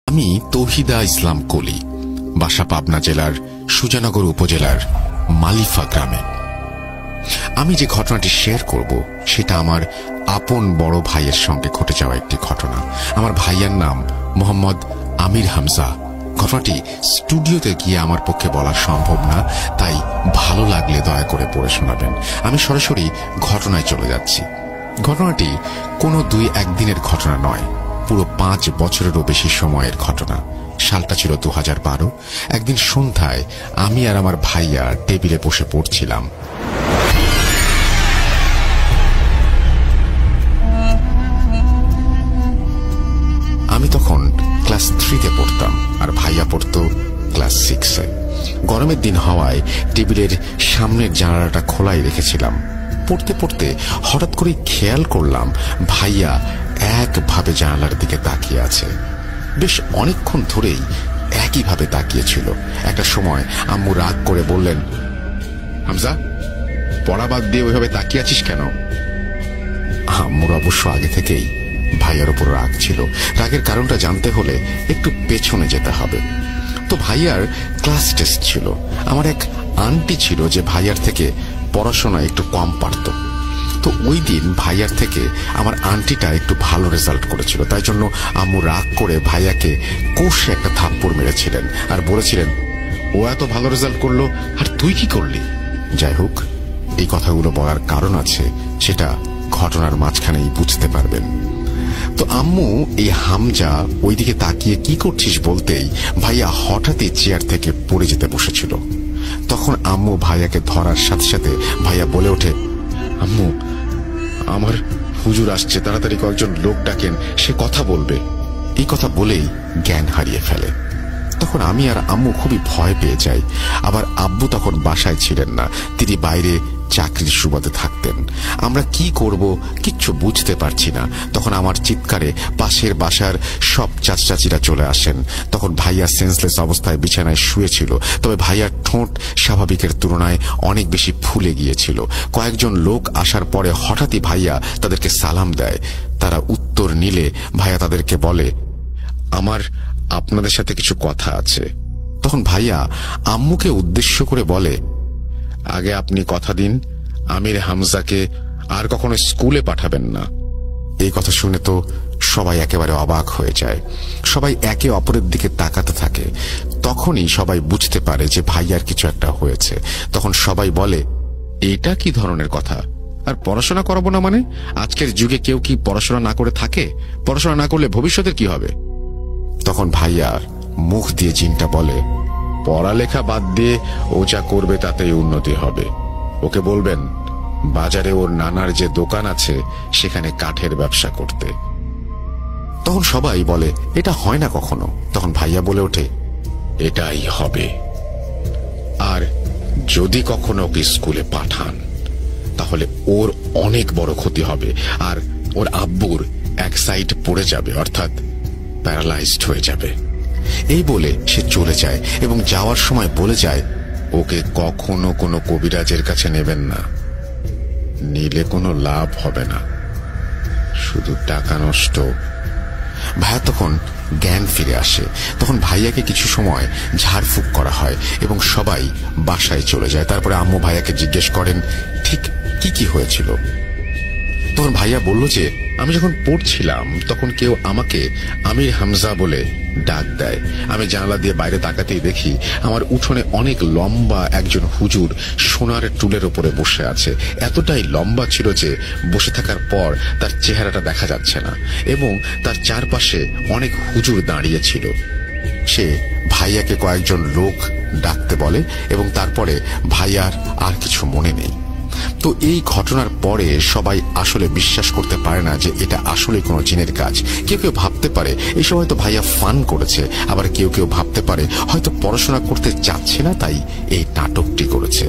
আমি তৌহিদা ইসলাম কলি, বাসা পাবনা জেলার সুজানগর উপজেলার মালিফা গ্রামে। আমি যে ঘটনাটি শেয়ার করব সেটা আমার আপন বড় ভাইয়ের সঙ্গে ঘটে যাওয়া একটি ঘটনা। আমার ভাইয়ের নাম মোহাম্মদ আমির হামজা। ঘটনাটি স্টুডিওতে গিয়ে আমার পক্ষে বলা সম্ভব না, তাই ভালো লাগলে দয়া করে পড়ে শোনাবেন। আমি সরাসরি ঘটনায় চলে যাচ্ছি। ঘটনাটি কোনো 2-1 দিনের ঘটনা নয়, পুরো 5 বছরেরও বেশি সময়ের ঘটনা। সালটা ছিল 2012। একদিন সন্ধ্যায় আমি আর আমার ভাইয়া টেবিলে বসে পড়ছিলাম। আমি তখন ক্লাস 3-তে পড়তাম আর ভাইয়া পড়তো ক্লাস 6-এ। গরমের দিন হওয়ায় টেবিলের সামনের জানালাটা খোলাই রেখেছিলাম। পড়তে পড়তে হঠাৎ করে খেয়াল করলাম ভাইয়া একভাবে জানালার দিকে তাকিয়ে আছে। বেশ অনেকক্ষণ ধরেই একইভাবে তাকিয়েছিল। একটা সময় আম্মু রাগ করে বললেন, হামজা, পড়া বাদ দিয়ে ওইভাবে তাকিয়ে আছিস কেন? আম্মুর অবশ্য আগে থেকেই ভাইয়ার উপর রাগ ছিল। রাগের কারণটা জানতে হলে একটু পেছনে যেতে হবে। তো ভাইয়ার ক্লাস টেস্ট ছিল। আমার এক আন্টি ছিল যে ভাইয়ার থেকে পড়াশোনা একটু কম পারত। তো ওই দিন ভাইয়ার থেকে আমার আন্টিটা একটু ভালো রেজাল্ট করেছিল, তাই জন্য আম্মু রাগ করে ভাইয়াকে কষে একটা থাপ্পড় মেরেছিলেন আর বলেছিলেন, ও এত ভালো রেজাল্ট করলো আর তুই কি করলি? যাই হোক, এই কথাগুলো বলার কারণ আছে, সেটা ঘটনার মাঝখানেই বুঝতে পারবেন। তো আম্মু এই হামজা ওইদিকে তাকিয়ে কি করছিস বলতেই ভাইয়া হঠাৎই চেয়ার থেকে পড়ে যেতে বসেছিল। তখন আম্মু ভাইয়াকে ধরার সাথে সাথে ভাইয়া বলে ওঠে, আম্মু, আমার হুজুর আসছে, তাড়াতাড়ি কয়েকজন লোক ডাকেন, সে কথা বলবে। এই কথা বলেই জ্ঞান হারিয়ে ফেলে। তখন আমি আর আম্মু খুবই ভয় পেয়ে যাই। আবার আব্বু তখন বাসায় ছিলেন না, তিনি বাইরে চাকরির সুবাদে থাকতেন। আমরা কি করব কিচ্ছু বুঝতে পারছি না। তখন আমার চিৎকারে পাশের বাসার সব চাচাচিরা চলে আসেন। তখন ভাইয়া সেন্সলেস অবস্থায় বিছানায় শুয়েছিল, তবে ভাইয়ার ঠোঁট স্বাভাবিকের তুলনায় অনেক বেশি ফুলে গিয়েছিল। কয়েকজন লোক আসার পরে হঠাৎই ভাইয়া তাদেরকে সালাম দেয়। তারা উত্তর নিলে ভাইয়া তাদেরকে বলে, আমার আপনাদের সাথে কিছু কথা আছে। তখন ভাইয়া আম্মুকে উদ্দেশ্য করে বলে, আগে আপনি কথা দিন আমির হামজাকে আর কখনো স্কুলে পাঠাবেন না। এই কথা শুনে তো সবাই একেবারে অবাক হয়ে যায়। সবাই একে অপরের দিকে তাকাতে থাকে। তখনই সবাই বুঝতে পারে যে ভাইয়ার কিছু একটা হয়েছে। তখন সবাই বলে, এটা কি ধরনের কথা? আর পড়াশোনা করাবো না মানে? আজকের যুগে কেউ কি পড়াশোনা না করে থাকে? পড়াশোনা না করলে ভবিষ্যতের কি হবে? তখন ভাইয়ার মুখ দিয়ে জিনটা বলে, পড়ালেখা বাদ দিয়ে ও যা করবে তাতেই উন্নতি হবে। ওকে বলবেন বাজারে ওর নানার যে দোকান আছে সেখানে কাঠের ব্যবসা করতে। তখন সবাই বলে, এটা হয় না কখনো। তখন ভাইয়া বলে ওঠে, এটাই হবে। আর যদি কখনো ওকে স্কুলে পাঠান তাহলে ওর অনেক বড় ক্ষতি হবে, আর ওর আব্বুর এক সাইড পড়ে যাবে, অর্থাৎ প্যারালাইজড হয়ে যাবে। এই বলে সে চলে যায় এবং যাওয়ার সময় বলে যায়, ওকে কখনো কোনো কবিরাজের কাছে নেবেন না, নিলে কোনো লাভ হবে না, শুধু টাকা নষ্ট। ভাইয়া তখন জ্ঞান ফিরে আসে। তখন ভাইয়াকে কিছু সময় ঝাড়ফুঁক করা হয় এবং সবাই বাসায় চলে যায়। তারপরে আম্মু ভাইয়াকে জিজ্ঞেস করেন, ঠিক কি কি হয়েছিল? তখন ভাইয়া বলল যে, আমি যখন পড়ছিলাম তখন কেউ আমাকে আমির হামজা বলে ডাক দেয়। আমি জানালা দিয়ে বাইরে তাকাতেই দেখি আমার উঠোনে অনেক লম্বা একজন হুজুর সোনার টুলের উপরে বসে আছে। এতটাই লম্বা ছিল যে বসে থাকার পর তার চেহারাটা দেখা যাচ্ছে না, এবং তার চারপাশে অনেক হুজুর দাঁড়িয়ে ছিল। সে ভাইয়াকে কয়েকজন লোক ডাকতে বলে এবং তারপরে ভাইয়ার আর কিছু মনে নেই। তো এই ঘটনার পরে সবাই আসলে বিশ্বাস করতে পারে না যে এটা আসলে কোনো জিনের কাজ। কেউ কেউ ভাবতে পারে এই সময় তো ভাইয়া ফান করেছে, আবার কেউ কেউ ভাবতে পারে হয়তো পড়াশোনা করতে চাচ্ছে না তাই এই নাটকটি করেছে।